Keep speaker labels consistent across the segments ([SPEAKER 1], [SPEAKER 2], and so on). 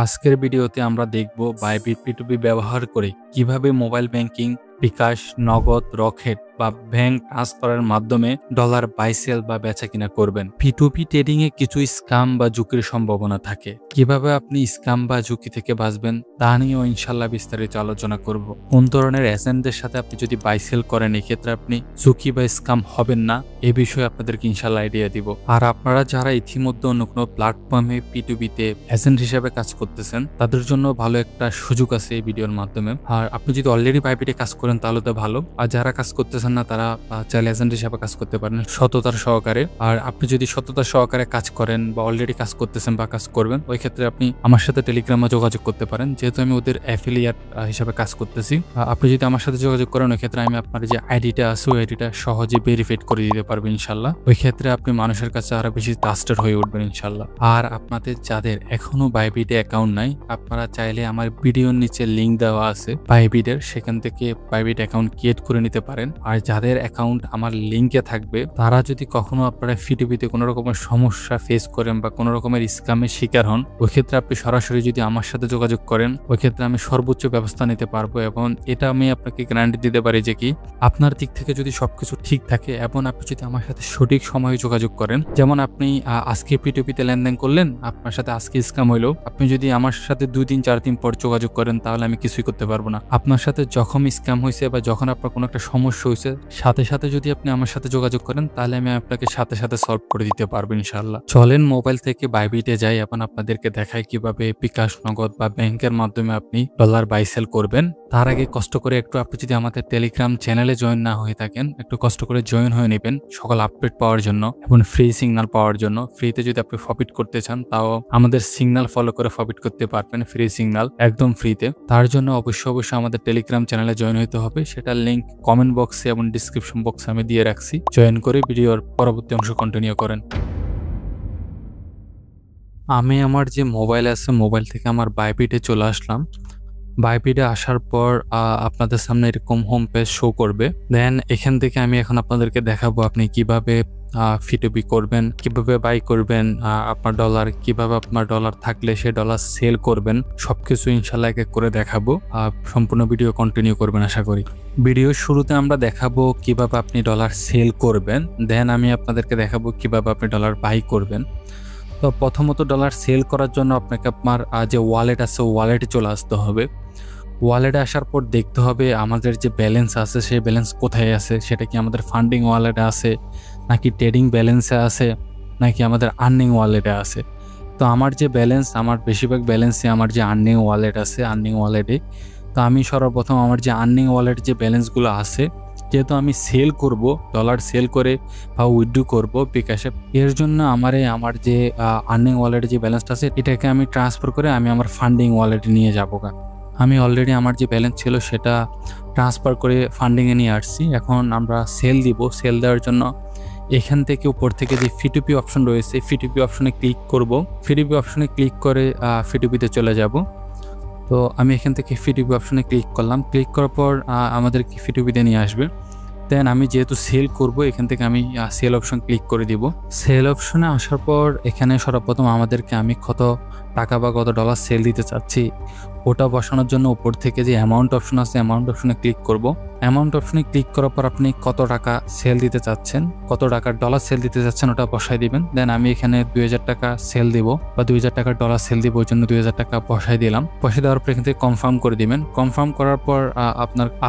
[SPEAKER 1] আজকের ভিডিওতে আমরা দেখব বাইবিট P2P ব্যবহার করে কিভাবে মোবাইল ব্যাংকিং, বিকাশ, নগদ, রকেট বা ব্যাংক ট্রান্সফারের মাধ্যমে ডলার বাই সেল বা বেচা কিনা করবেন। P2P ট্রেডিং এ কিছু স্ক্যাম বা ঝুঁকির সম্ভাবনা থাকে। কিভাবে আপনি স্ক্যাম বা ঝুঁকি থেকে বাঁচবেন তা নিয়েও ইনশাল্লাহ বিস্তারিত আলোচনা করব। কোন ধরনের এজেন্টদের সাথে আপনি যদি বাই সেল করেন এক্ষেত্রে আপনি ঝুঁকি বা স্ক্যাম হবেন না, এ বিষয়ে আপনাদেরকে ইনশাল্লাহ আইডিয়া দিব। আর আপনারা যারা ইতিমধ্যে অন্য কোনো প্ল্যাটফর্মে P2P তে এজেন্ট হিসেবে কাজ করতেছেন তাদের জন্য ভালো একটা সুযোগ আছে এই ভিডিওর মাধ্যমে। আর আপনি যদি অলরেডি বাইবিটে কাজ করেন তাহলে তো ভালো, আর যারা কাজ করতেছেন না তারা চাইলে এজেন্ট হিসেবে কাজ করতে পারেন সততার সহকারে। আর আপনি যদি সততার সহকারে কাজ করেন বা অলরেডি কাজ করতেছেন বা কাজ করবেন, ওই ক্ষেত্রে আপনি আমার সাথে টেলিগ্রামে যোগাযোগ করতে পারেন, যেহেতু আমি ওদের অ্যাফিলিয়েট হিসেবে কাজ করতেছি। আপনি যদি আমার সাথে যোগাযোগ করেন ওই ক্ষেত্রে আমি আপনার যে আইডিটা আছে ওই আইডিটা সহজে ভেরিফাইড করে দিতে পারবো ইনশাল্লাহ। ওই ক্ষেত্রে আপনি মানুষের কাছে আরো বেশি ট্রাস্টেড হয়ে উঠবেন ইনশাল্লাহ। আর আপনাদের যাদের এখনো বাইবিটে অ্যাকাউন্ট নাই আপনারা চাইলে আমার ভিডিওর নিচে লিঙ্ক দেওয়া আছে বাইবিটের, সেখান থেকে বাইবিট অ্যাকাউন্ট ক্রিয়েট করে নিতে পারেন। আর যাদের অ্যাকাউন্ট আমার লিঙ্কে থাকবে তারা যদি কখনো আপনারা P2P তে কোনো রকমের সমস্যা ফেস করেন বা কোনো রকমের স্ক্যামের শিকার হন, ওই ক্ষেত্রে আপনি সরাসরি যদি আমার সাথে যোগাযোগ করেন ওই ক্ষেত্রে আমি সর্বোচ্চ ব্যবস্থা নিতে পারবো। এবং এটা আমি আপনাকে গ্যারান্টি দিতে পারি যে কি আপনার দিক থেকে যদি সবকিছু ঠিক থাকে এবং আপনি যদি আমার সাথে সঠিক সময়ে যোগাযোগ করেন, যেমন আপনি আজকে P2P তে লেনদেন করলেন, আপনার সাথে আজকে স্ক্যাম হইলো, আপনি যদি আমার সাথে 2-3-4 দিন পর যোগাযোগ করেন তাহলে আমি কিছুই করতে পারবো না। আপনার সাথে যখন স্ক্যাম হয়েছে বা যখন আপনার কোনো একটা সমস্যা হয়েছে সাথে সাথে যদি আপনি আমার সাথে যোগাযোগ করেন তাহলে আমি আপনাকে সাথে সাথে সলভ করে দিতে পারবো ইনশাল্লাহ। চলেন মোবাইল থেকে বাইবিটে যাই, এখন আপনাদেরকে দেখাই কিভাবে বিকাশ, নগদ বা ব্যাংকের মাধ্যমে আপনি ডলার বাই সেল করবেন। তার আগে কষ্ট করে একটু আপনি যদি আমাদের টেলিগ্রাম চ্যানেলে জয়েন না হয়ে থাকেন একটু কষ্ট করে জয়েন হয়ে নেবেন সকল আপডেট পাওয়ার জন্য এবং ফ্রি সিগন্যাল পাওয়ার জন্য। ফ্রিতে যদি আপনি প্রফিট করতে চান তাও আমাদের সিগন্যাল ফলো করে প্রফিট করতে পারবেন, ফ্রি সিগন্যাল একদম ফ্রিতে। তার জন্য অবশ্যই আমাদের টেলিগ্রাম চ্যানেলে জয়েন হতে হবে, সেটার লিঙ্ক কমেন্ট বক্সে এবং ডিসক্রিপশন বক্সে আমি দিয়ে রাখছি। জয়েন করে ভিডিওর পরবর্তী অংশ কন্টিনিউ করেন। আমি আমার যে মোবাইল আছে মোবাইল থেকে আমার বাইবিটে চলে আসলাম। বাইবিটে আসার পর আপনাদের সামনে এরকম হোম পেজ শো করবে। দেন এখান থেকে আমি এখন আপনাদেরকে দেখাবো আপনি কিভাবে P2P করবেন, কিভাবে বাই করবেন, আপনার ডলার কিভাবে আপনার ডলার থাকলে সে ডলার সেল করবেন, সবকিছু ইনশাল্লাহ এক এক করে দেখাবো। সম্পূর্ণ ভিডিও কন্টিনিউ করবেন আশা করি। ভিডিওর শুরুতে আমরা দেখাবো কিভাবে আপনি ডলার সেল করবেন, দেন আমি আপনাদেরকে দেখাবো কিভাবে আপনি ডলার বাই করবেন। তো প্রথমত ডলার সেল করার জন্য আপনাকে আপনার যে ওয়ালেট আছে ওয়ালেটে চলে আসতে হবে। ওয়ালেটে আসার পর দেখতে হবে আমাদের যে ব্যালেন্স আছে সেই ব্যালেন্স কোথায় আছে, সেটা কি আমাদের ফান্ডিং ওয়ালেটে আছে নাকি ট্রেডিং ব্যালেন্সে আছে নাকি আমাদের আর্নিং ওয়ালেটে আছে। তো আমার যে ব্যালেন্স, আমার বেশিরভাগ ব্যালেন্সে আমার যে আর্নিং ওয়ালেট আছে, আর্নিং ওয়ালেটে। তো আমি সর্বপ্রথম আমার যে আর্নিং ওয়ালেট যে ব্যালেন্সগুলো আছে, যেহেতু আমি সেল করব ডলার সেল করে বা উইথড্র করব বিকাশে, এর জন্য আমার যে আর্নিং ওয়ালেটে যে ব্যালেন্সটা আছে এটাকে আমি ট্রান্সফার করে আমি আমার ফান্ডিং ওয়ালেটে নিয়ে যাবো। আমি অলরেডি আমার যে ব্যালেন্স ছিল সেটা ট্রান্সফার করে ফান্ডিংয়ে নিয়ে আসছি। এখন আমরা সেল দিব। সেল দেওয়ার জন্য এখান থেকে উপর থেকে যে P2P অপশন রয়েছে P2P অপশনে ক্লিক করব। P2P অপশনে ক্লিক করে P2P তে চলে যাব। তো আমি এখান থেকে P2P অপশনে ক্লিক করলাম। ক্লিক করার পর আমাদেরকে P2P তে নিয়ে আসবে। দেন আমি যেহেতু সেল করব এখান থেকে আমি সেল অপশন ক্লিক করে দিব। সেল অপশনে আসার পর এখানে সর্বপ্রথম আমাদেরকে আমি কত টাকা বা কত ডলার সেল দিতে চাচ্ছি ওটা বসানোর জন্য উপর থেকে যে অ্যামাউন্ট অপশন আছে অ্যামাউন্ট অপশনে ক্লিক করব। অ্যামাউন্ট অপশনে ক্লিক করার পর আপনি কত টাকা সেল দিতে চাচ্ছেন, কত টাকার ডলার সেল দিতে চাচ্ছেন ওটা বসাই দিবেন। দেন আমি এখানে 2000 টাকা সেল দিব বা 2000 টাকার ডলার সেল দিব, ওই জন্য 2000 টাকা বসাই দিলাম। বসাই দেওয়ার পর এখান থেকে কনফার্ম করে দিবেন। কনফার্ম করার পর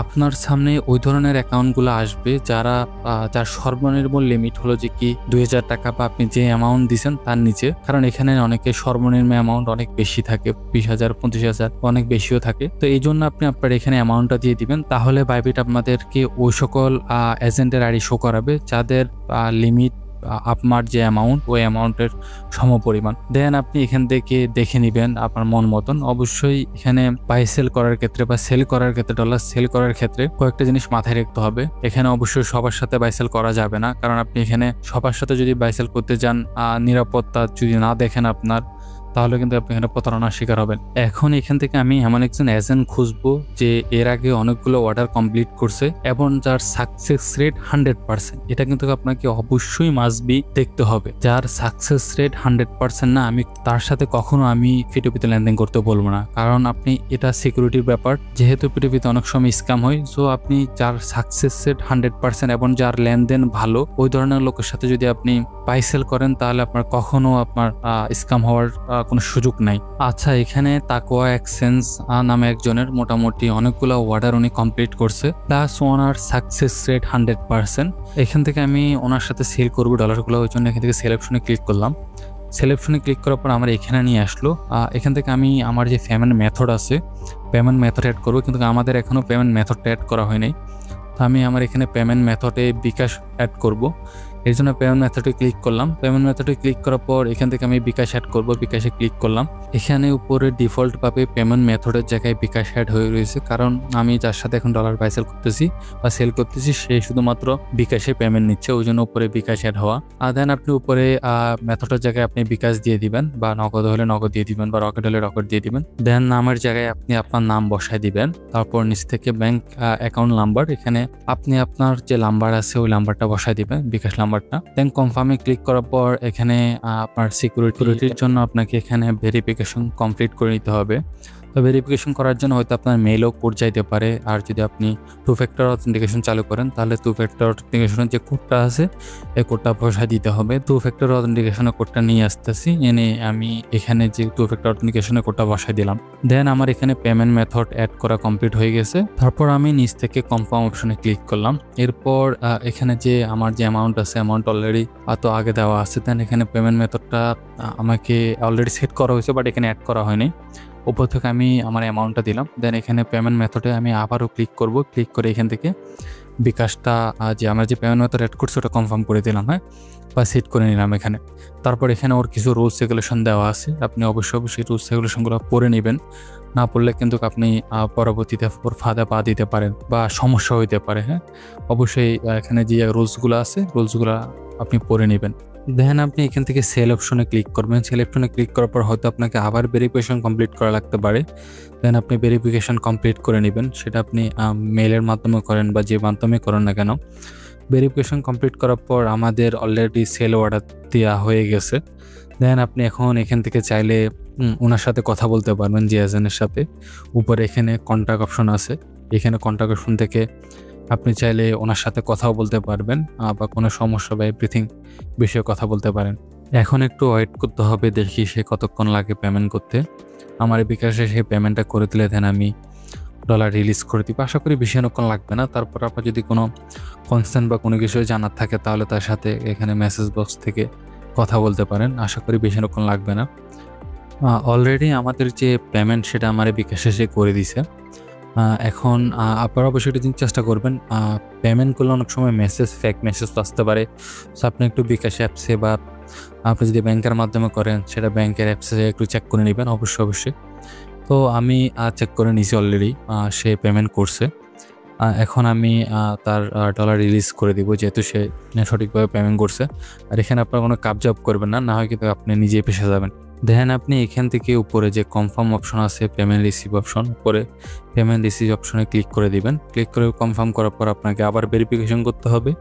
[SPEAKER 1] আপনার সামনে ওই ধরনের অ্যাকাউন্টগুলো আসবে যার সর্বনিম্ন লিমিট হলো যে কি 2000 টাকা বা আপনি যে অ্যামাউন্ট দিচ্ছেন তার নিচে। কারণ এখানে অনেকে সর্বনিম্ন অ্যামাউন্ট অনেক বেশি থাকে, 20,000 25,000 অনেক বেশিও থাকে। তো এই জন্য আপনি আপনার এখানে অ্যামাউন্টটা দিয়ে দিবেন, তাহলে বাইবিট আপনাদেরকে ওই সকল এজেন্টের আইডি শো করাবে যাদের লিমিট আপনার যে অ্যামাউন্ট ওই অ্যামাউন্টের সমপরিমাণ। দেন আপনি এখান থেকে দেখে নেবেন আপনার মন মতন। অবশ্যই এখানে বাই সেল করার ক্ষেত্রে বা সেল করার ক্ষেত্রে ডলার সেল করার ক্ষেত্রে কয়েকটা জিনিস মাথায় রাখতে হবে। এখানে অবশ্যই সবার সাথে বাই সেল করা যাবে না, কারণ আপনি এখানে সবার সাথে যদি বাই সেল করতে যান নিরাপত্তা যদি না দেখেন আপনার, তাহলে কিন্তু আপনি এখানে প্রতারণার শিকার হবেন। এখন এখান থেকে আমি এমন একজন এজেন্ট খুঁজবো যে এর আগে অনেকগুলো অর্ডার কমপ্লিট করছে এবং যার সাকসেস রেট 100%। এটা কিন্তু আপনাকে অবশ্যই মাস্ট বি দেখতে হবে। যার সাকসেস রেট 100% না, আমি তার সাথে কখনো আমি P2P তে লেনদেন করতে বলবো না, কারণ আপনি এটা সিকিউরিটির ব্যাপার। যেহেতু P2P তে অনেক সময় স্ক্যাম হয়, সো আপনি যার সাকসেস রেট 100% এবং যার লেনদেন ভালো ওই ধরনের লোকের সাথে যদি আপনি বাই সেল করেন তাহলে আপনার কখনো আপনার স্ক্যাম হওয়ার কোনো সুযোগ নাই। আচ্ছা, এখানে তাকওয়া এক্সচেঞ্জ নামে একজনের মোটামুটি অনেকগুলো অর্ডার উনি কমপ্লিট করছে, প্লাস ওনার সাকসেস রেট 100%। এখান থেকে আমি ওনার সাথে সেল করবো ডলারগুলো, ওই জন্য এখান থেকে সেল অপশনে ক্লিক করলাম। সেল অপশনে ক্লিক করার পর আমার এখানে নিয়ে আসলো। এখান থেকে আমি আমার যে পেমেন্ট মেথড আছে পেমেন্ট মেথড অ্যাড করবো, কিন্তু আমাদের এখনও পেমেন্ট মেথডটা অ্যাড করা হয় নাই। তো আমি আমার এখানে পেমেন্ট মেথডে বিকাশ অ্যাড করব, এর জন্য পেমেন্ট মেথডে ক্লিক করলাম। পেমেন্ট মেথডে ক্লিক করার পর এখান থেকে আমি বিকাশ অ্যাড করব, বিকাশে ক্লিক করলাম। এখানে উপরে ডিফল্টভাবে পেমেন্ট মেথডের জায়গায় বিকাশ অ্যাড হয়ে রয়েছে, কারণ আমি যার সাথে এখন ডলার বাই সেল করতেছি বা সেল করতেছি সে শুধুমাত্র বিকাশে পেমেন্ট নিচ্ছে, ওই জন্য উপরে বিকাশ অ্যাড হওয়া। আর দেন আপনি উপরে মেথডের জায়গায় আপনি বিকাশ দিয়ে দিবেন, বা নগদ হলে নগদ দিয়ে দিবেন, বা রকেট হলে রকেট দিয়ে দিবেন। দেন নামের জায়গায় আপনি আপনার নাম বসায় দিবেন। তারপর নিচ থেকে ব্যাংক অ্যাকাউন্ট নাম্বার, এখানে আপনি আপনার যে নাম্বার আছে ওই নাম্বারটা বসায় দিবেন, বিকাশ নাম্বারটা। দেন কনফার্মে ক্লিক করার পর এখানে আপনার সিকিউরিটির জন্য আপনাকে এখানে ভেরিফিকেশন কমপ্লিট করে নিতে হবে। তো ভেরিফিকেশন করার জন্য হয়তো আপনার মেইলও কোড চাইতে পারে, আর যদি আপনি 2 ফ্যাক্টর অথেন্টিকেশন চালু করেন তাহলে 2 ফ্যাক্টর অথেন্টিকেশনের যে কোডটা আছে এই কোডটা বসায় দিতে হবে। 2 ফ্যাক্টর অথেন্টিকেশনের কোডটা নিয়ে আসতেছি, এনে আমি এখানে যে 2 ফ্যাক্টর অথেন্টিকেশনের কোডটা বসায় দিলাম। দেন আমার এখানে পেমেন্ট মেথড অ্যাড করা কমপ্লিট হয়ে গেছে। তারপর আমি নিচ থেকে কনফার্ম অপশনে ক্লিক করলাম। এরপর এখানে যে আমার যে অ্যামাউন্ট আছে অ্যামাউন্ট অলরেডি তো আগে দেওয়া আছে। দেন এখানে পেমেন্ট মেথডটা আমাকে অলরেডি সেট করা হয়েছে, বাট এখানে অ্যাড করা হয়নি। উপর থেকে আমি আমার অ্যামাউন্টটা দিলাম। দেন এখানে পেমেন্ট মেথডে আমি আবারও ক্লিক করব, ক্লিক করে এখান থেকে বিকাশটা যে আমরা যে পেমেন্ট মেথড অ্যাড করছি ওটা কনফার্ম করে দিলাম, হ্যাঁ, বা সেট করে নিলাম এখানে। তারপর এখানে ওর কিছু রুলস রেগুলেশন দেওয়া আছে, আপনি অবশ্যই রুলস রেগুলেশনগুলো পড়ে নেবেন। না পড়লে কিন্তু আপনি পরবর্তীতে ফাঁদে পা দিতে পারেন বা সমস্যা হইতে পারে। হ্যাঁ, অবশ্যই এখানে যে রুলসগুলো আছে রুলসগুলো আপনি পড়ে নেবেন। দেন আপনি এখান থেকে সেল অপশনে ক্লিক করবেন। সেল অপশনে ক্লিক করার পর হয়তো আপনাকে আবার ভেরিফিকেশন কমপ্লিট করা লাগতে পারে। দেন আপনি ভেরিফিকেশন কমপ্লিট করে নেবেন, সেটা আপনি মেইলের মাধ্যমে করেন বা যে মাধ্যমে করেন না কেন। ভেরিফিকেশন কমপ্লিট করার পর আমাদের অলরেডি সেল অর্ডার দেওয়া হয়ে গেছে। দেন আপনি এখন এখান থেকে চাইলে ওনার সাথে কথা বলতে পারবেন, যে এজেন্টের সাথে। উপরে এখানে কন্ট্যাক্ট অপশন আছে, এখানে কন্ট্যাক্ট অপশন থেকে আপনি চাইলে ওনার সাথে কথাও বলতে পারবেন, বা কোনো সমস্যা বা এভরিথিং বিষয়ে কথা বলতে পারেন। এখন একটু ওয়েট করতে হবে, দেখি সে কতক্ষণ লাগে পেমেন্ট করতে। আমার বিকাশে সেই পেমেন্টটা করে দিলে দেন আমি ডলার রিলিজ করে দিব। আশা করি বেশি অনেকক্ষণ লাগবে না। তারপর আপনার যদি কোনো কনসার্ন বা কোনো কিছু জানার থাকে তাহলে তার সাথে এখানে মেসেজ বক্স থেকে কথা বলতে পারেন। আশা করি বেশি অনেকক্ষণ লাগবে না। অলরেডি আমাদের যে পেমেন্ট সেটা আমার বিকাশে সে করে দিছে। এখন আপনারা অবশ্যই এটা চেষ্টা করবেন। পেমেন্ট করলে অনেক সময় ফেক মেসেজ আসতে পারে। সো আপনি একটু বিকাশ অ্যাপসে বা আপনি যদি ব্যাংকের মাধ্যমে করেন সেটা ব্যাংকের অ্যাপসে একটু চেক করে নেবেন অবশ্যই। তো আমি চেক করে নিয়েছি অলরেডি, সে পেমেন্ট করছে। এখন আমি তার ডলার রিলিজ করে দিব, যেহেতু সে সঠিকভাবে পেমেন্ট করছে। আর এখানে আপনার কোনো কাবজাব করবেন না, না হয় কিন্তু আপনি নিজেই ফেঁসে যাবেন। দেন আপনি এখান থেকে উপরে যে কনফার্ম অপশন আছে পেমেন্ট রিসিভ অপশন, উপরে পেমেন্ট রিসিভ অপশনে ক্লিক করে দিবেন। ক্লিক করে কনফার্ম করার পর আপনাকে আবার ভেরিফিকেশন করতে হবে,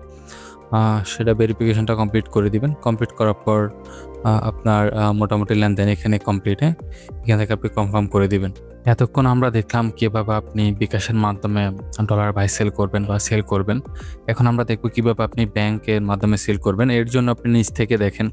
[SPEAKER 1] সেটা ভেরিফিকেশনটা কমপ্লিট করে দিবেন। কমপ্লিট করার পর আপনার মোটামুটি লেনদেন এখানে কমপ্লিট। হ্যাঁ, এখান থেকে আপনি কনফার্ম করে দিবেন। এতক্ষণ আমরা দেখলাম কীভাবে আপনি বিকাশের মাধ্যমে ডলার বাই সেল করবেন বা সেল করবেন। এখন আমরা দেখব কীভাবে আপনি ব্যাংকের মাধ্যমে সেল করবেন। এর জন্য আপনি নিচ থেকে দেখেন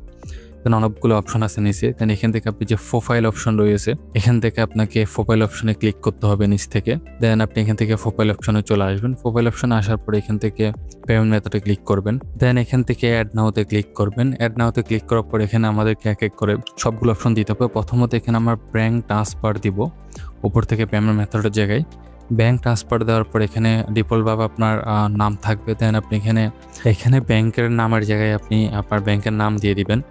[SPEAKER 1] দেন অনেকগুলো অপশন আছে নিচে। দেন এখান থেকে আপনি যে প্রোফাইল অপশন রয়েছে এখান থেকে আপনাকে প্রোফাইল অপশনে ক্লিক করতে হবে নিচ থেকে। দেন আপনি এখান থেকে প্রোফাইল অপশনে চলে আসবেন। প্রোফাইল অপশনে আসার পরে এখান থেকে পেমেন্ট মেথডে ক্লিক করবেন। দেন এখান থেকে অ্যাড নাওতে ক্লিক করবেন। অ্যাড নাওতে ক্লিক করার পর এখানে আমাদেরকে এক এক করে সবগুলো অপশন দিতে হবে। প্রথমত এখানে আমরা ব্যাংক ট্রান্সফার দিব, উপর থেকে পেমেন্ট মেথডের জায়গায় ব্যাংক ট্রান্সফার দেওয়ার পর এখানে ডিফল্টভাবে আপনার নাম থাকবে। দেন আপনি এখানে ব্যাংকের নামের জায়গায় আপনি আপনার ব্যাংকের নাম দিয়ে দিবেন।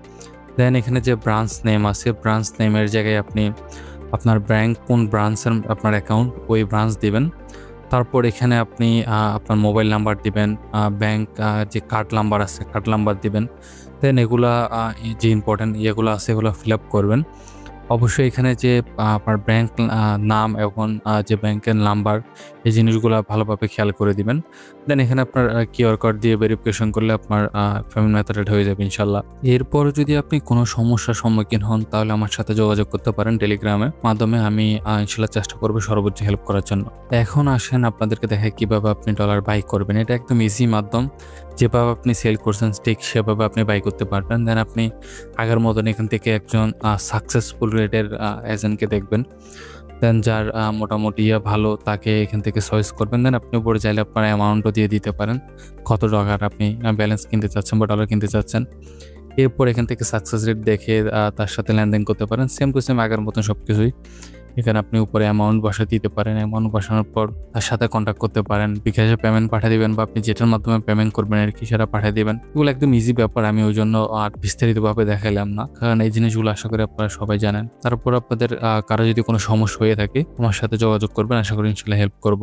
[SPEAKER 1] দেন এখানে যে ব্রাঞ্চ নেম আছে ব্রাঞ্চ নেমের জায়গায় আপনি আপনার ব্যাংক কোন ব্রাঞ্চের আপনার অ্যাকাউন্ট ওই ব্রাঞ্চ দিবেন। তারপর এখানে আপনি আপনার মোবাইল নাম্বার দিবেন, ব্যাংক যে কার্ড নাম্বার আছে কার্ড নাম্বার দিবেন। দেন এগুলা যে ইম্পর্টেন্ট ইয়েগুলো আছে এগুলো ফিল আপ করবেন। অবশ্যই এখানে যে আপনার ব্যাংক নাম এবং যে ব্যাংকের নাম্বার এই জিনিসগুলা ভালোভাবে খেয়াল করে দিবেন। দেন এখানে আপনার কিউআর কোড দিয়ে ভেরিফিকেশন করলে আপনার পেমেন্ট মেথড এড হয়ে যাবে ইনশাআল্লাহ। এরপরে যদি আপনি কোনো সমস্যার সম্মুখীন হন তাহলে আমার সাথে যোগাযোগ করতে পারেন টেলিগ্রামের মাধ্যমে। আমি ইনশাআল্লাহ চেষ্টা করব সর্বোচ্চ হেল্প করার জন্য। এখন আসেন আপনাদেরকে দেখাই কিভাবে আপনি ডলার বাই করবেন। এটা একদম ইজি মাধ্যম। যেভাবে আপনি সেল করছেন ঠিক সেভাবে আপনি বাই করতে পারবেন। দেন আপনি আগের মতন এখান থেকে একজন সাকসেসফুল রেটের এজেন্টকে দেখবেন। দেন যার মোটামুটি ভালো তাকে এখান থেকে চয়েস করবেন। দেন আপনি উপরে চাইলে আপনার অ্যামাউন্টও দিয়ে দিতে পারেন। কত টাকার আপনি ব্যালেন্স কিনতে চাচ্ছেন বা ডলার কিনতে চাচ্ছেন। এরপর এখান থেকে সাকসেস রেট দেখে তার সাথে লেনদেন করতে পারেন। সেম টু সেম আগের মতন সবকিছুই। এখানে আপনি উপরে অ্যামাউন্ট বসাতে দিতে পারেন। অ্যামাউন্ট বসানোর পর তার সাথে কন্ট্যাক্ট করতে পারেন। বিকাশে পেমেন্ট পাঠিয়ে দিবেন বা আপনি যেটার মাধ্যমে পেমেন্ট করবেন আরকি সেটা পাঠিয়ে দিবেন। এগুলো একদম ইজি ব্যাপার। আমি ওইজন্য আর বিস্তারিতভাবে দেখাইলাম না। কারণ এই জিনিসগুলো আশা করি আপনারা সবাই জানেন। তারপর আপনাদের কারো যদি কোনো সমস্যা হয়ে থাকে আমার সাথে যোগাযোগ করবেন। আশা করি ইনশাআল্লাহ হেল্প করব।